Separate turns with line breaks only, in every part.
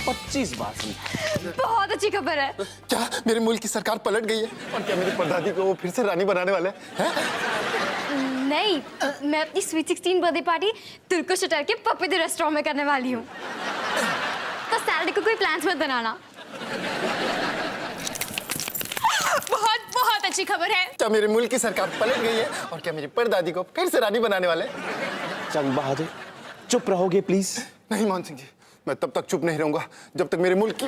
25 बार समझाया।
बहुत अच्छी खबर है।
क्या मेरे मुल्क की सरकार पलट गई है? और क्या मेरी परदादी को वो फिर से रानी बनाने वाले हैं?
नहीं, मैं अपनी sweet 16 birthday party Turkish hotel के पप्पी द रेस्टोरेंट में करने वाली हूँ। तो सैटरडे को कोई प्लान्स मत बनाना।
बहुत बहुत अच्छी खबर है।
क्या मेरे मुल्क की सरकार पलट गई है? और क्या मेरी परदादी को फिर से रानी बनाने वाले हैं?
जंग बहादुर, चुप रहोगे प्लीज?
नहीं मान सिंह जी, मैं तब तक चुप नहीं रहूंगा जब तक मेरे मुल्क की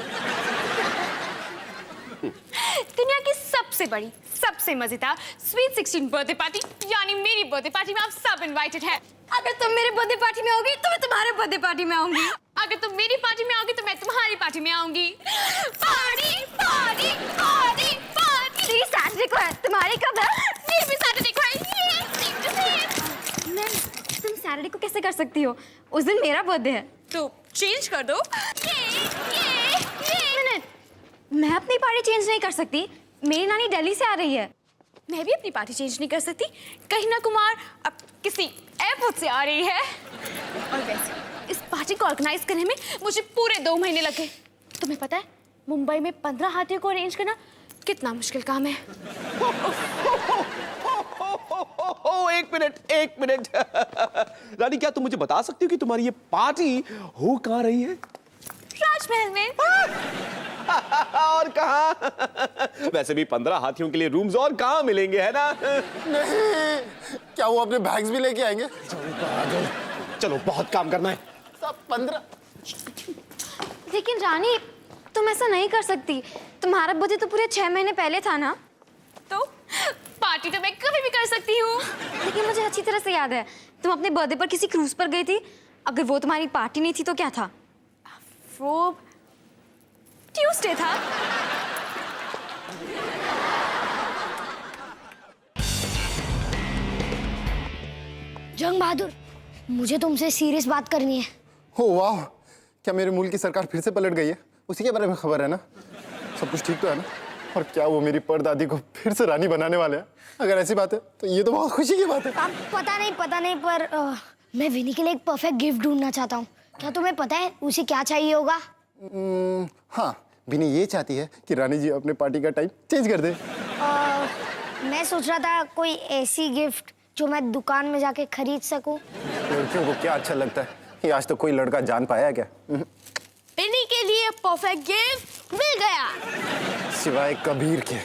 दुनिया की सबसे बड़ी, सबसे मजेदार स्वीट 16 बर्थडे पार्टी यानी मेरी बर्थडे पार्टी में आप सब इनवाइटेड हैं।
अगर तुम मेरे बर्थडे पार्टी में आओगी तो मैं तुम्हारे बर्थडे पार्टी में आऊंगी।
अगर तुम मेरी पार्टी में आओगी तो मैं तुम्हारी पार्टी में आऊंगी। Party party party party.
तेरी सैटरडे को है, तुम्हारी कब है?
मेरी भी सैटरडे को है।
मैं तुम सैटरडे को कैसे कर सकती हो? उस दिन मेरा बर्थडे है।
तो चेंज कर दो।
मिनट, मैं अपनी पार्टी चेंज नहीं कर सकती। मेरी नानी दिल्ली से आ रही है।
मैं भी अपनी पार्टी चेंज नहीं कर सकती। कहीं ना कुमार अब किसी एयरपोर्ट से आ रही है। और वैसे इस पार्टी को ऑर्गेनाइज करने में मुझे पूरे 2 महीने लगे। तुम्हें पता है मुंबई में 15 हाथियों को अरेंज करना कितना मुश्किल काम है।
एक मिनट रानी, क्या तुम मुझे बता सकती हो कि तुम्हारी ये पार्टी हो कहाँ रही है?
राजमहल में।
और कहाँ? वैसे भी 15 हाथियों के लिए रूम्स और कहाँ मिलेंगे, है ना?
नहीं, क्या वो अपने बैग्स भी लेके आएंगे?
चलो बहुत काम करना है।
सब 15।
लेकिन रानी, तुम ऐसा नहीं कर सकती। तुम्हारा बर्थडे तो पूरे 6 महीने पहले था ना।
तो पार्टी तो मैं कभी भी कर सकती हूँ।
लेकिन मुझे अच्छी तरह से याद है, तुम अपने बर्थडे पर किसी क्रूज पर गई थी। अगर वो तुम्हारी पार्टी नहीं थी तो क्या था?
वो ट्यूसडे था।
जंग बहादुर, मुझे तुमसे सीरियस बात करनी है।
हो वाह, क्या मेरे मुल्क की सरकार फिर से पलट गई है? उसी के बारे में खबर है ना? सब कुछ ठीक तो है ना? और क्या वो मेरी परदादी को फिर से रानी बनाने वाले हैं? अगर ऐसी बात है तो ये तो बहुत खुशी की बात है।
अब पता नहीं पर मैं विनी के लिए एक परफेक्ट गिफ्ट ढूंढना चाहता हूँ। क्या तुम्हें पता है उसे क्या चाहिए होगा?
हाँ, बिनी ये चाहती है कि रानी जी अपने पार्टी का टाइम चेंज कर दे।
मैं सोच रहा था कोई ऐसी गिफ्ट जो मैं दुकान में जाके खरीद सकूं।
लड़कियों को क्या अच्छा लगता है? ये आज तो कोई लड़का जान पाया है क्या?
बिनी के लिए परफेक्ट गिफ्ट मिल गया।
सिवाय कबीर के।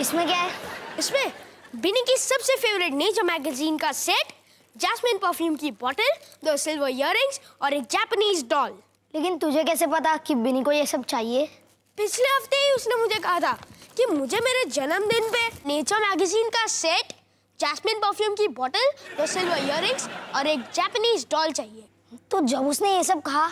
इसमें क्या है?
इसमें बिनी की सबसे फेवरेट नेचर मैगजीन का सेट, जैस्मिन परफ्यूम की बोतल, 2 सिल्वर इयररिंग्स और एक जापानीज डॉल।
लेकिन तुझे कैसे पता कि बिनी को ये सब चाहिए?
पिछले हफ्ते ही उसने मुझे कहा था कि मुझे मेरे जन्मदिन पे नेचर मैगजीन का सेट, जैस्मिन परफ्यूम की बोतल, 2 सिल्वर इयररिंग्स और एक जापानीज डॉल चाहिए।
तो जब उसने ये सब कहा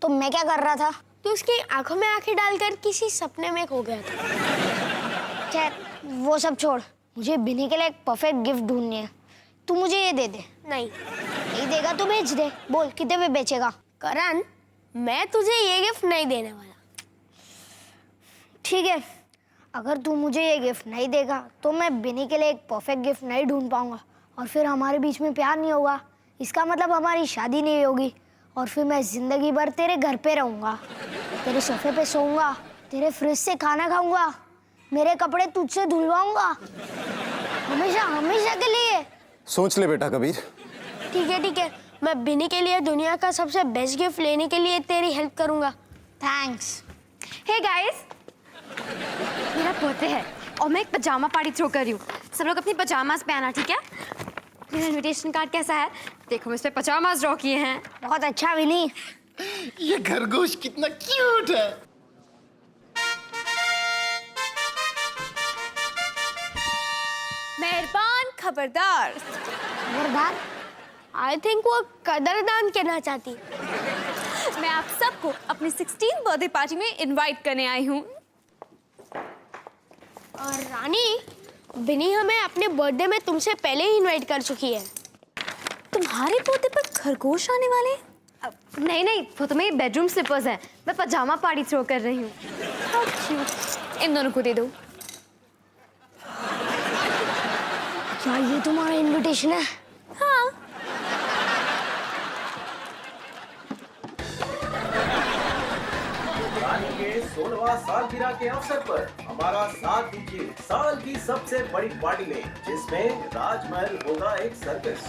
तो मैं क्या कर रहा था?
तो उसकी आंखों में आंखें डालकर किसी सपने में खो गया था।
खैर वो सब छोड़, मुझे बिनी के लिए एक परफेक्ट गिफ्ट ढूंढनी है। तू मुझे ये दे दे। नहीं देगा तो बेच दे। बोल कितने में बेचेगा?
करण, मैं तुझे ये गिफ्ट नहीं देने वाला।
ठीक है, अगर तू मुझे ये गिफ्ट नहीं देगा तो मैं बिनी के लिए एक परफेक्ट गिफ्ट नहीं ढूंढ पाऊंगा और फिर हमारे बीच में प्यार नहीं होगा। इसका मतलब हमारी शादी नहीं होगी और फिर मैं जिंदगी भर तेरे घर पे रहूंगा, तेरे सोफे पे सोऊंगा, तेरे फ्रिज से खाना खाऊंगा, मेरे कपड़े तुझसे धुलवाऊंगा, हमेशा हमेशा के लिए।
सोच ले बेटा कबीर।
ठीक है, मैं बिनी के लिए दुनिया का सबसे बेस्ट गिफ्ट लेने के लिए तेरी हेल्प करूंगा।
थैंक्स।
हे गाइस, मेरा बर्थडे है और मैं एक पजामा पार्टी थ्रो कर रही हूँ। सब लोग अपनी पजामास पहना, ठीक है? मेरा इनविटेशन कार्ड कैसा है? देखो, मैं इस पे पजामास ड्रॉ किए हैं।
बहुत अच्छा विनी।
ये खरगोश कितना क्यूट है।
मेहरबान खबरदार।
खबरदार?
आई थिंक वो कदरदान कहना चाहती। मैं आप सबको अपनी 16 बर्थडे पार्टी में इनवाइट करने आई हूँ। और रानी, बिनी हमें अपने बर्थडे में तुमसे पहले ही इनवाइट कर चुकी है। तुम्हारे बर्थडे पर खरगोश आने वाले हैं?
नहीं, वो तो मेरी बेडरूम स्लिपर्स हैं। मैं पजामा पार्टी थ्रो कर रही हूँ।
इन दोनों को दे दो।
क्या ये तुम्हारा इनविटेशन है?
हाँ।
रानी के 16वां सालगिरह के अवसर पर हमारा साथ दीजिए साल की सबसे बड़ी पार्टी में, जिसमें राजमहल होगा एक सर्कस।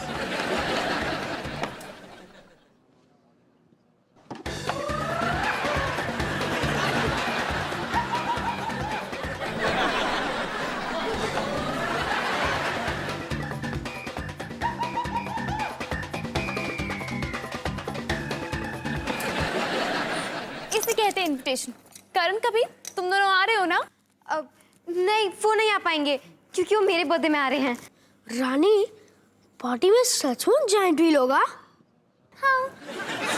इसे कहते हैं इनविटेशन। करण, कभी तुम दोनों आ रहे हो ना?
नहीं, वो नहीं आ पाएंगे क्योंकि वो मेरे बर्थडे में आ रहे हैं।
रानी, पार्टी में सचमुच जायंट व्हील होगा?
हाँ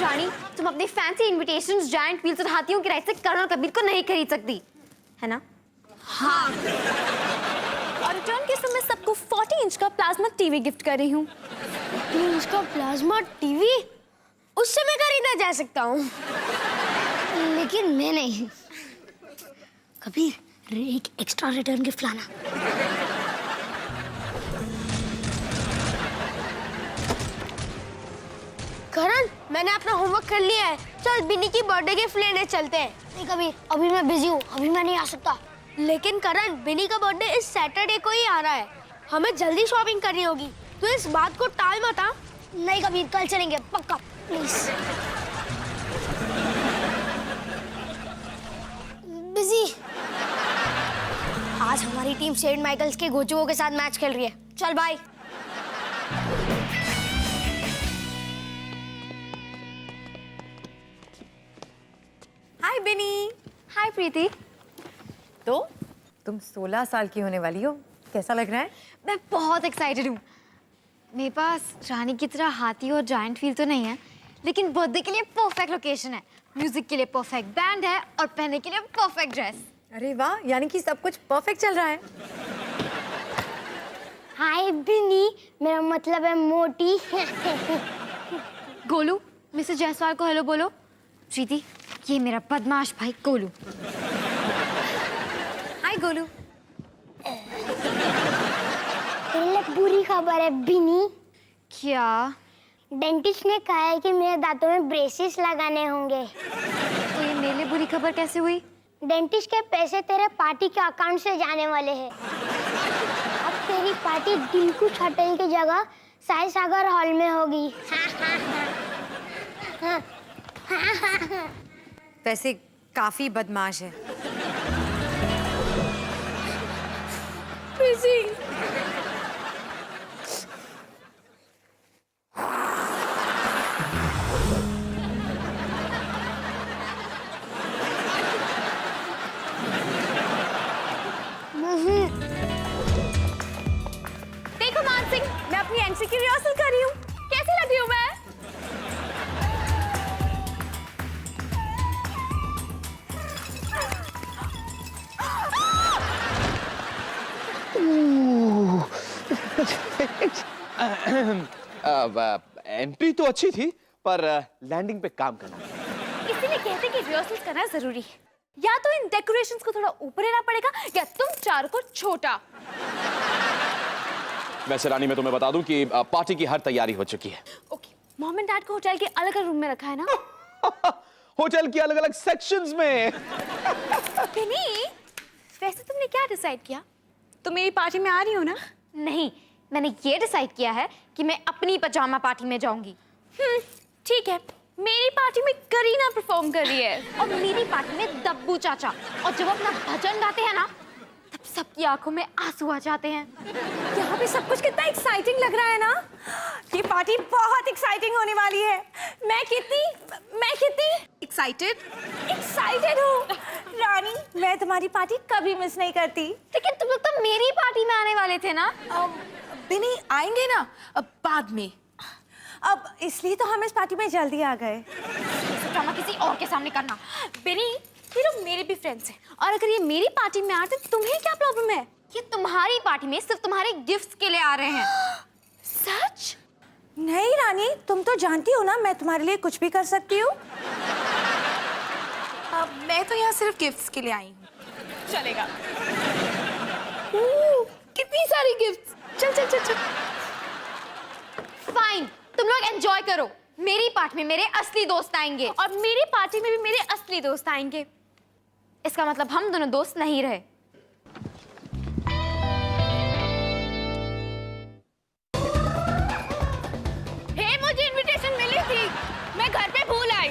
रानी, तुम अपने फैंसी इनविटेशंस जायंट व्हील्स और हाथियों की राइड से करण और कबीर को नहीं खरीद सकती, है ना?
हाँ। और रिटर्न के समय सबको 40 इंच का प्लाज्मा टीवी गिफ्ट कर रही हूँ।
40 इंच का प्लाज्मा टीवी? उससे मैं खरीदना जा सकता हूँ, लेकिन मैं नहीं। कबीर, एक एक्स्ट्रा रिटर्न गिफ्ट लाना। करण, मैंने अपना होमवर्क कर लिया है। चल बिनी की बर्थडे गिफ्ट लेने चलते हैं। नहीं कबीर, अभी मैं बिजी हूँ, अभी मैं नहीं आ सकता। लेकिन करण, बिनी का बर्थडे इस सैटरडे को ही आ रहा है। हमें जल्दी शॉपिंग करनी होगी, तो इस बात को टाल मत। नहीं कबीर, कल चलेंगे पक्का, प्लीज। बिजी। आज हमारी टीम सेंट माइकल्स के गोजुओं के साथ मैच खेल रही है। चल बाय।
हाय बिनी।
हाय प्रीति।
तो तुम 16 साल की होने वाली हो, कैसा लग रहा है?
मैं बहुत एक्साइटेड हूँ। मेरे पास रानी की तरह हाथी और जायंट व्हील तो नहीं है, लेकिन बर्थडे के लिए परफेक्ट लोकेशन है, म्यूजिक के लिए परफेक्ट बैंड है और पहनने के लिए परफेक्ट ड्रेस।
अरे वाह, यानी कि सब कुछ परफेक्ट चल रहा है।
हाय बिनी, मेरा मतलब है मोटी।
गोलू, मिसेस जायसवाल को हेलो बोलो। प्रीति, ये मेरा बदमाश भाई गोलू। हाय गोलू।
पहले बुरी खबर है बिनी।
क्या?
डेंटिस्ट ने कहा है कि मेरे दांतों में ब्रेसेस लगाने होंगे।
तो ये मेरे लिए बुरी खबर कैसे हुई?
डेंटिस्ट के पैसे तेरे पार्टी के अकाउंट से जाने वाले हैं। अब तेरी पार्टी दिलकुश होटल की जगह साई सागर हॉल में होगी।
वैसे काफी बदमाश है।
देखो मान सिंह, मैं अपनी एंट्री की रिहर्सल कर रही हूँ। कैसी लग रही हूँ मैं?
एंट्री तो अच्छी थी, पर लैंडिंग पे काम करना।
इसीलिए कहते हैं कि रिहर्सल करना जरूरी है। या तो इन डेकोरेशंस को थोड़ा ऊपर लेना पड़ेगा, या तुम चार को छोटा।
वैसे रानी, मैं तुम्हें बता दूं कि पार्टी की हर तैयारी हो चुकी है।
ओके, मॉम एंड डैड को होटल के अलग अलग रूम में रखा है ना?
होटल की अलग अलग सेक्शंस में।
बिनी, वैसे तुमने क्या डिसाइड किया? तुम मेरी पार्टी में आ रही हो ना?
नहीं, मैंने ये डिसाइड किया है कि मैं अपनी पजामा पार्टी में जाऊंगी।
ठीक है। मेरी पार्टी में करीना परफॉर्म कर रही है
और मेरी पार्टी में दब्बू चाचा। और जब अपना भजन गाते हैं ना, तब सबकी आंखों में आंसू आ जाते हैं।
यहाँ पे सब कुछ कितना एक्साइटिंग लग रहा है ना। ये पार्टी बहुत एक्साइटिंग होने वाली है। मैं कितनी एक्साइटेड हूँ। रानी, मैं तुम्हारी पार्टी कभी मिस नहीं करती।
लेकिन तुम लोग तो मेरी पार्टी में आने वाले थे ना?
बिनी, आएंगे ना अब बाद में। अब इसलिए तो हम इस पार्टी में जल्दी आ गए।
ड्रामा किसी और के सामने करना।
बिनी, ये लोग मेरे भी फ्रेंड्स हैं, और अगर ये मेरी पार्टी में आते तो तुम्हें क्या प्रॉब्लम है?
ये तुम्हारी पार्टी में सिर्फ तुम्हारे गिफ्ट्स के लिए आ रहे हैं।
सच?
नहीं रानी, तुम तो जानती हो ना मैं तुम्हारे लिए कुछ भी कर सकती हूँ।
मैं तो यहाँ सिर्फ गिफ्ट्स के लिए आई हूँ। चलेगा। कितनी सारी गिफ्ट्स। चल चल चल चल।
फाइन, तुम लोग एंजॉय करो। मेरी पार्टी में मेरे असली दोस्त आएंगे।
और मेरी पार्टी में भी मेरे असली दोस्त आएंगे।
इसका मतलब हम दोनों दोस्त नहीं रहे।
मुझे इनविटेशन मिली थी, मैं घर पे भूल आई।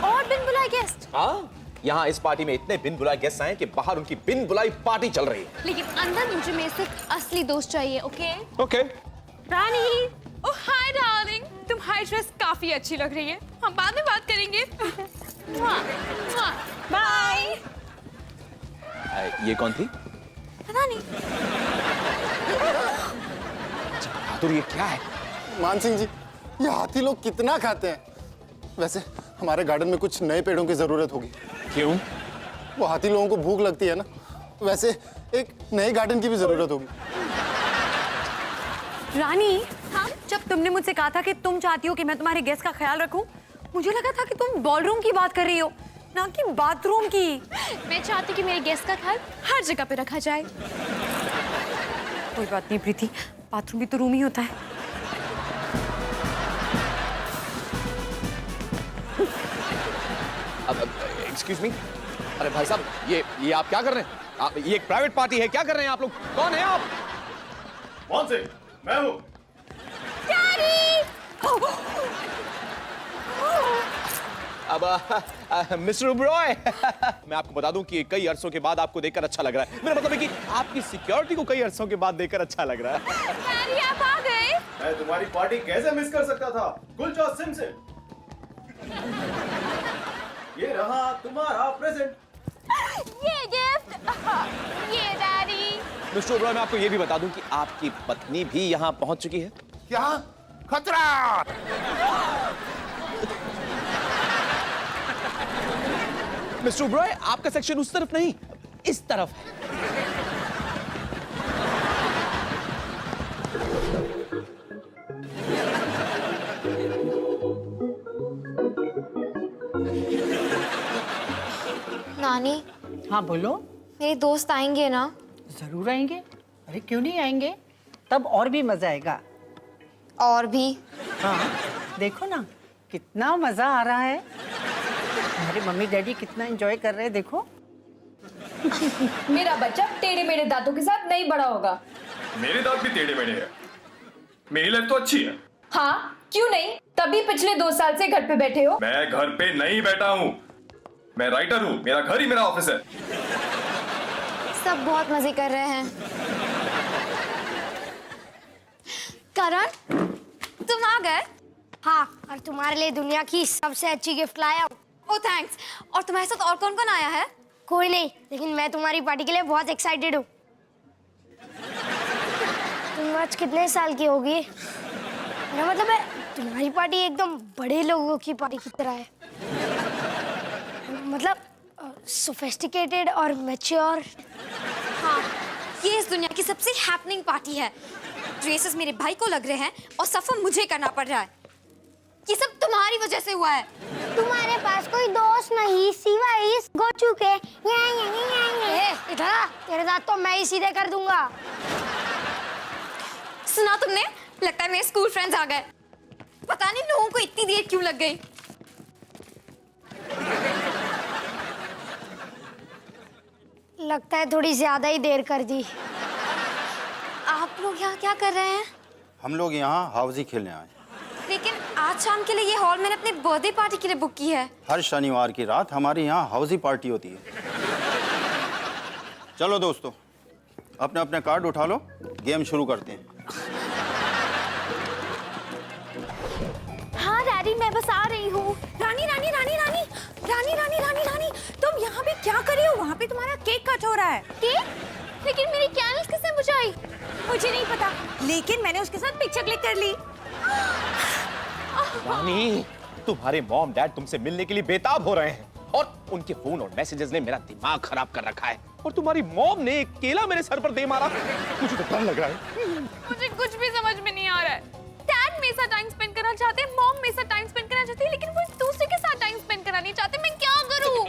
और बिन बुलाए गेस्ट।
हाँ, यहाँ इस पार्टी में इतने बिन बुलाए गेस्ट आए कि बाहर उनकी बिन बुलाई पार्टी चल रही है।
लेकिन अंदर मुझे मेरे से असली दोस्त चाहिए, ओके?
ओके।
रानी, ओह हाय डार्लिंग, तुम्हारी ड्रेस काफी अच्छी लग रही है। हम बाद में बात करेंगे। बाय।
ये कौन थी?
पता नहीं।
बहादुर, ये क्या है?
मान सिंह जी, ये हाथी लोग कितना खाते हैं? वैसे हमारे गार्डन में कुछ नए पेड़ों की जरूरत होगी।
क्यों?
वो हाथी लोगों को भूख लगती है ना, वैसे एक नए गार्डन की भी जरूरत होगी।
रानी, हाँ, जब तुमने मुझसे कहा था कि तुम चाहती हो कि मैं तुम्हारे गेस्ट का ख्याल रखूं, मुझे लगा था कि तुम बॉलरूम की बात कर रही हो, ना कि बाथरूम की।
मैं चाहती कि मेरे गेस्ट का ख्याल हर जगह पे रखा जाए।
कोई बात नहीं प्रीति, बाथरूम भी तो रूम ही होता है।
अब एक्सक्यूज मी, अरे भाई साहब, ये आप क्या कर रहे हैं? ये एक प्राइवेट पार्टी है, क्या कर रहे हैं आप लोग? कौन है आप?
कौन से? मैं हूँ।
अब मिस्टर ओबरॉय, मैं आपको बता दूं कि कई अरसों के बाद आपको देखकर अच्छा लग रहा है। मेरा मतलब है कि आपकी सिक्योरिटी को कई अरसों के बाद देखकर अच्छा लग रहा है।
मैरी, आप आ गए?
मैं तुम्हारी पार्टी कैसे मिस कर सकता था? गुलचा सिम से। ये रहा तुम्हारा प्रेजेंट।
ये गिफ्ट, ये डैडी।
मिस्टर ओबरॉय, मैं आपको ये भी बता दूं कि आपकी पत्नी भी यहाँ पहुंच चुकी है।
क्या खतरा?
मिस्टर ओबरॉय, आपका सेक्शन उस तरफ नहीं, इस तरफ है।
नानी,
हाँ बोलो।
मेरे दोस्त आएंगे ना?
जरूर आएंगे, अरे क्यों नहीं आएंगे, तब और भी मजा आएगा।
और भी?
हाँ, देखो ना कितना मजा आ रहा है। हमारे मम्मी डैडी कितना एंजॉय कर रहे हैं, देखो।
मेरा बच्चा टेढ़े मेढ़े दांतों के साथ नहीं बड़ा होगा।
मेरे दांत भी टेढ़े मेढ़े हैं। मेरी लाइफ तो अच्छी है।
हाँ, क्यों नहीं, तभी पिछले 2 साल से घर पे बैठे हो।
मैं घर पे नहीं बैठा हूँ, मैं राइटर हूँ, मेरा घर ही मेरा ऑफिस है।
सब बहुत मजे कर रहे हैं। करण, तुम आ गए?
हाँ, और तुम्हारे लिए दुनिया की सबसे अच्छी गिफ्ट लाया हूँ।
ओह थैंक्स। और तुम्हारे साथ और कौन कौन आया है?
कोई नहीं, लेकिन मैं तुम्हारी पार्टी के लिए बहुत एक्साइटेड हूँ। तुम आज कितने साल की होगी? मेरा मतलब है तुम्हारी पार्टी एकदम बड़े लोगों की पार्टी की तरह है। मतलब सोफिस्टिकेटेड और मैच्योर।
हाँ, ये इस दुनिया की सबसे हैपनिंग पार्टी है। ड्रेसेस मेरे भाई को लग रहे हैं और सफर मुझे करना पड़ रहा है। ये सब तुम्हारी वजह से हुआ है।
तुम्हारे पास कोई दोस्त नहीं सिवाय इस गोचू के। इधर आ, तेरे साथ तो मैं ही सीधे कर दूंगा।
सुना तुमने? लगता है मेरे स्कूल फ्रेंड्स आ गए। पता नहीं लोगों को इतनी देर क्यों लग गई।
लगता है थोड़ी ज्यादा ही देर कर दी।
आप लोग यहाँ क्या कर रहे हैं?
हम लोग यहाँ हाउजी खेलने आए।
लेकिन आज शाम के लिए ये हॉल मैंने अपने बर्थडे पार्टी के लिए बुक की है।
हर शनिवार की रात हमारे यहाँ हाउजी पार्टी होती है। चलो दोस्तों, अपने अपने कार्ड उठा लो, गेम शुरू करते हैं।
हाँ डैडी, मैं बस आ रही हूँ। रानी रानी रानी रानी रानी रानी रानी रानी, तुम यहाँ पे क्या कर रही हो? वहाँ पे तुम्हारा केक कट हो रहा है।
केक? लेकिन मेरी कैंडल्स किसने बुझाई?
मुझे नहीं पता, लेकिन मैंने उसके साथ पिक्चर क्लिक कर ली।
रानी, तुम्हारे मॉम डैड तुमसे मिलने के लिए बेताब हो रहे हैं और उनके फोन और मैसेजेस ने मेरा दिमाग खराब कर रखा है। और तुम्हारी मॉम ने एक केला मेरे सर पर दे मारा। मुझे तो डर लग रहा है।
मुझे कुछ भी समझ में नहीं आ रहा है। डैड मेरे साथ टाइम स्पेंड करना चाहते हैं, मॉम मेरे साथ टाइम स्पेंड करना चाहती है, लेकिन वो एक दूसरे के साथ टाइम स्पेंड करना नहीं चाहते। मैं क्या करूं?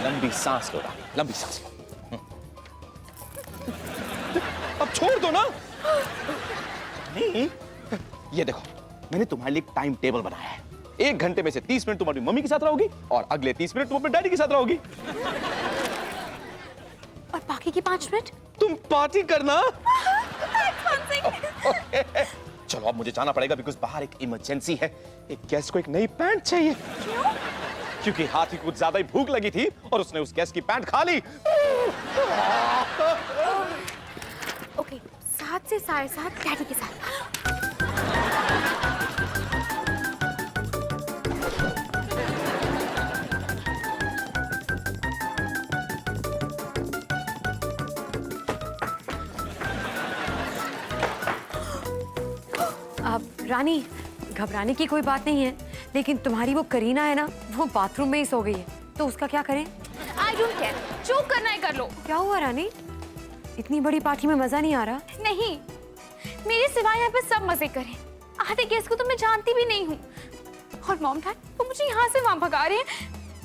लंबी सांस लो रानी, लंबी सांस लो। अब छोड़ दो ना। नहीं, ये देखो, मैंने तुम्हारे लिए एक टाइम टेबल बनाया है। 1 घंटे में से 30 मिनट तुम अपनी मम्मी के साथ रहोगी और अगले 30 मिनट तुम अपने डैडी के साथ रहोगी।
और बाकी के 5 मिनट
तुम पार्टी करना। चलो अब मुझे जाना पड़ेगा बिकॉज बाहर एक इमरजेंसी है। एक गेस्ट को एक नई पैंट चाहिए। क्यों? क्योंकि हाथी को कुछ ज्यादा ही भूख लगी थी और उसने उस गेस्ट की पैंट खा ली।
ओके, 7 से 7:30 डैडी के साथ।
अब रानी, घबराने की कोई बात नहीं है, लेकिन तुम्हारी वो करीना है ना, वो बाथरूम में ही सो गई है, तो उसका क्या करें?
आई डोंट केयर, जो करना है कर लो।
क्या हुआ रानी? इतनी बड़ी पार्टी में मजा नहीं आ रहा?
नहीं, मेरे सिवाय यहाँ पे सब मजे करें। आधे गेस्ट को तो मैं जानती भी नहीं हूँ। और मॉम डैड वो मुझे यहाँ से वहाँ भगा रहे हैं।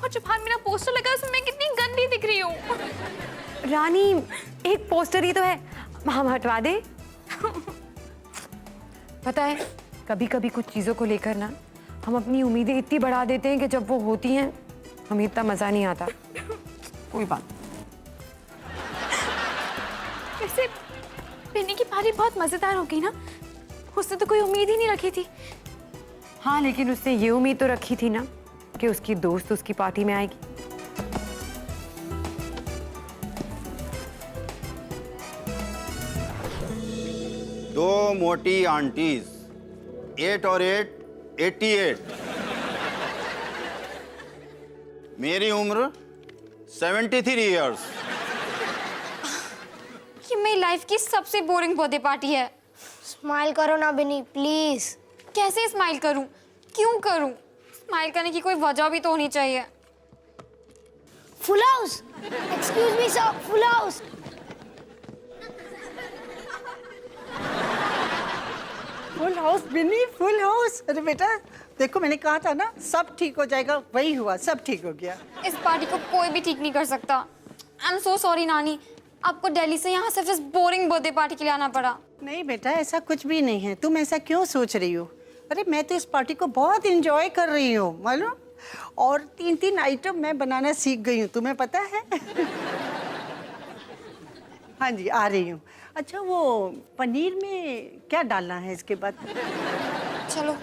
और जो बाहर मेरा पोस्टर लगा है उसमें मैं कितनी गंदी दिख रही हूँ।
रानी, एक पोस्टर ही तो है, हम हटवा दे। पता है, कभी कभी कुछ चीजों को लेकर ना हम अपनी उम्मीदें इतनी बढ़ा देते हैं कि जब वो होती हैं हमें इतना मजा नहीं आता। कोई बात।
वैसे बिन्नी की पार्टी बहुत मजेदार हो गई ना, उसने तो कोई उम्मीद ही नहीं रखी थी।
हाँ, लेकिन उसने ये उम्मीद तो रखी थी ना कि उसकी दोस्त उसकी पार्टी में आएगी।
दो मोटी आंटीज, 8 और 8 88। मेरी उम्र 73 इयर्स।
ये मेरी लाइफ की सबसे बोरिंग बर्थडे पार्टी है।
स्माइल करो ना बिनी प्लीज।
कैसे स्माइल करूं? क्यों करूं? स्माइल करने की कोई वजह भी तो होनी चाहिए।
Full house, excuse me sir, full house.
Full house बिनी, फुल हाउस। अरे बेटा देखो, मैंने कहा था ना सब ठीक हो जाएगा, वही हुआ, सब ठीक हो गया।
इस पार्टी को कोई भी ठीक नहीं कर सकता। आई एम सो सॉरी नानी, आपको दिल्ली से यहाँ सिर्फ इस बोरिंग बर्थडे पार्टी के लिए आना पड़ा।
नहीं बेटा, ऐसा कुछ भी नहीं है। तुम ऐसा क्यों सोच रही हो? अरे मैं तो इस पार्टी को बहुत एंजॉय कर रही हूँ मालूम। और 3 आइटम मैं बनाना सीख गई हूँ, तुम्हें पता है? हाँ जी, आ रही हूँ। अच्छा, वो पनीर में क्या डालना है इसके बाद?
चलो,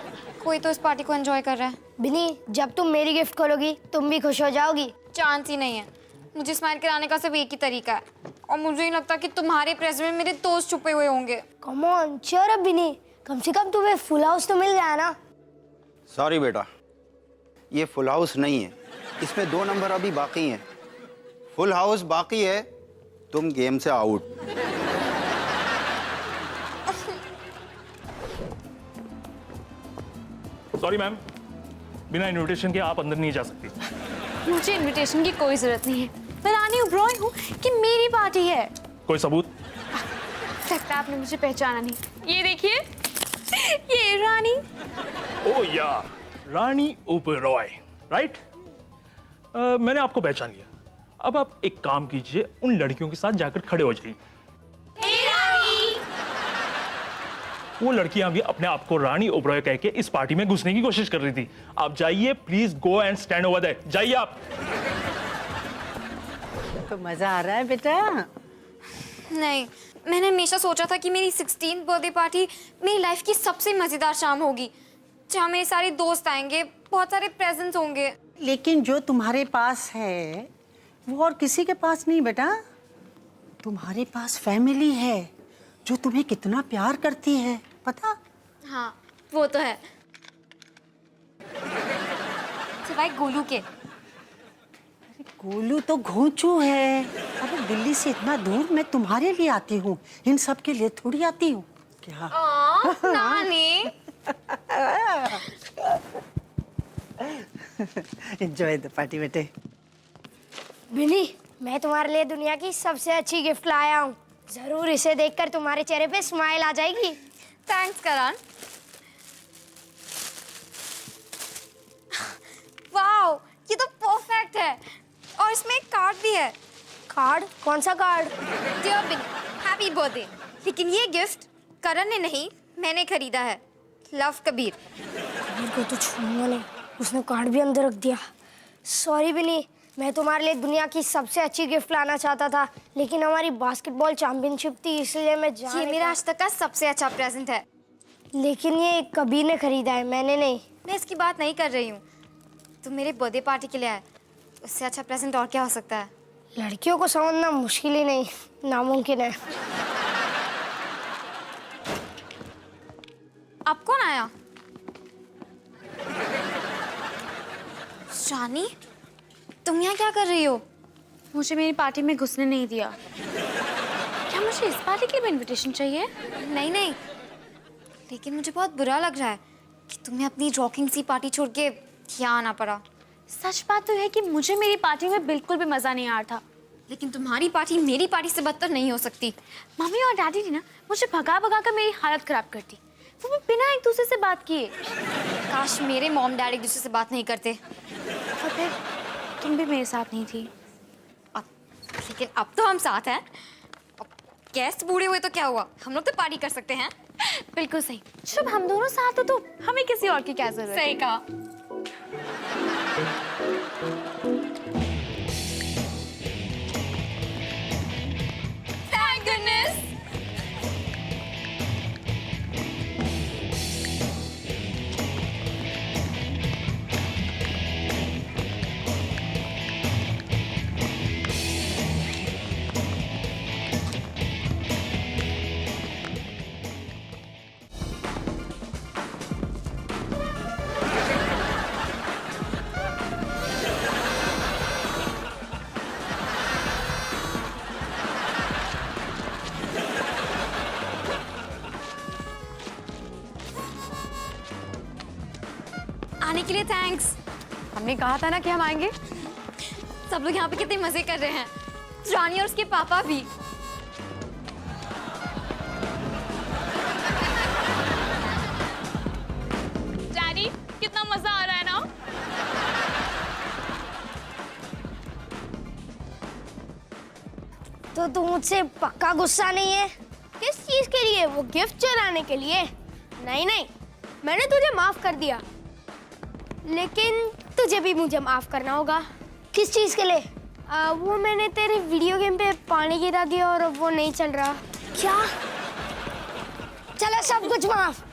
कोई तो इस पार्टी को एंजॉय कर रहा है।
बिनी, जब तुम मेरी गिफ्ट खोलोगी तुम भी खुश हो जाओगी।
चांस ही नहीं है। मुझे स्माइल कराने का सिर्फ एक ही तरीका है, और मुझे नहीं लगता कि तुम्हारे प्रेजेंट में मेरे दोस्त छुपे हुए होंगे।
कम ऑन, चीयर अप बिनी, कम से कम तुम्हें फुल हाउस तो मिल गया ना।
सॉरी बेटा, ये फुल हाउस नहीं है, इसमें 2 नंबर अभी बाकी हैं। फुल हाउस बाकी है, तुम गेम से आउट।
सॉरी मैम, बिना इनविटेशन के आप अंदर नहीं जा सकती।
मुझे इनविटेशन की कोई जरूरत नहीं है। मैं रानी उब्रॉय हूँ कि मेरी पार्टी है।
कोई सबूत?
लगता है आपने मुझे पहचाना नहीं। ये देखिए, ये रानी।
ओ यार, रानी ओबेरॉय, राइट? मैंने आपको पहचान लिया। अब आप एक काम कीजिए, उन लड़कियों के साथ जाकर खड़े हो जाइए। वो लड़कियां भी अपने आप को रानी ओबेरॉय कह के इस पार्टी में घुसने की कोशिश कर रही थी। आप जाइए, please go and stand over there. जाइए आप।
तो मजा आ रहा है बेटा?
नहीं, मैंने हमेशा सोचा था कि मेरी 16th बर्थडे पार्टी मेरी लाइफ की सबसे मजेदार शाम होगी, जहाँ मेरे सारे दोस्त आएंगे, बहुत सारे प्रेजेंट्स होंगे।
लेकिन जो तुम्हारे पास है वो और किसी के पास नहीं बेटा। तुम्हारे पास फैमिली है जो तुम्हें कितना प्यार करती है, पता?
हाँ, वो तो है, सिवाय गोलू के।
गोलू तो घोंचू है। अबे दिल्ली से इतना दूर मैं तुम्हारे लिए आती हूँ, इन सब के लिए थोड़ी आती हूँ क्या?
नानी।
एंजॉय द पार्टी बेटे।
बिनी, मैं तुम्हारे लिए दुनिया की सबसे अच्छी गिफ्ट लाया हूँ। जरूर इसे देखकर तुम्हारे चेहरे पे स्माइल आ जाएगी।
थैंक्स करण। वाओ, ये तो परफेक्ट है, और इसमें एक कार्ड भी है।
कार्ड? कौन सा कार्ड?
डियर बिनी, हैप्पी बर्थडे। लेकिन ये गिफ्ट करण ने नहीं, मैंने खरीदा है। लव कबीर।
कबीर को तो छूऊंगा नहीं। उसने कार्ड भी अंदर रख दिया। सॉरी बिनी, मैं तुम्हारे लिए दुनिया की सबसे अच्छी गिफ्ट लाना चाहता था, लेकिन हमारी बास्केटबॉल चैंपियनशिप थी, इसलिए मैं
ये मेरा आज तक का सबसे अच्छा प्रेजेंट है।
लेकिन ये कबीर ने खरीदा है, मैंने नहीं।
मैं इसकी बात नहीं कर रही हूँ। तुम मेरे बर्थडे पार्टी के लिए आए, उससे अच्छा प्रेजेंट और क्या हो सकता है?
लड़कियों को समझना मुश्किल ही नहीं, नामुमकिन है।
अब कौन आया? रानी, तुम यहाँ क्या कर रही हो?
मुझे मेरी पार्टी में घुसने नहीं दिया। क्या मुझे इस पार्टी के लिए इनविटेशन चाहिए?
नहीं नहीं, लेकिन मुझे बहुत बुरा लग रहा है कि तुम्हें अपनी रॉकिंग सी पार्टी छोड़ के यहाँ आना पड़ा।
सच बात तो है कि मुझे मेरी पार्टी में बिल्कुल भी मजा नहीं आ रहा था।
लेकिन तुम्हारी पार्टी मेरी पार्टी से बदतर नहीं हो सकती।
मम्मी और डैडी ने ना मुझे भगा भगा कर मेरी हालत खराब कर दी, वो भी बिना एक दूसरे से बात किए।
काश मेरे मॉम डैड एक दूसरे से बात नहीं करते।
और फिर तुम भी मेरे साथ नहीं थी।
लेकिन अब तो हम साथ हैं। गेस्ट बूढ़े हुए तो क्या हुआ, हम लोग तो पार्टी कर सकते हैं।
बिल्कुल सही। जब हम दोनों साथ हो तो हमें किसी और की क्या जरूरत है?
सही कहा। Thank goodness. आने के लिए थैंक्स।
हमने कहा था ना कि हम आएंगे।
सब लोग यहाँ पे कितने मजे कर रहे हैं, रानी और उसके पापा भी।
डैडी, कितना मजा आ रहा है ना?
तो तू मुझसे पक्का गुस्सा नहीं है? किस चीज के लिए? वो गिफ्ट चलाने के लिए? नहीं नहीं, मैंने तुझे माफ कर दिया, लेकिन तुझे भी मुझे माफ करना होगा। किस चीज के लिए? वो मैंने तेरे वीडियो गेम पे पानी गिरा दिया और अब वो नहीं चल रहा। क्या? चलो सब कुछ माफ।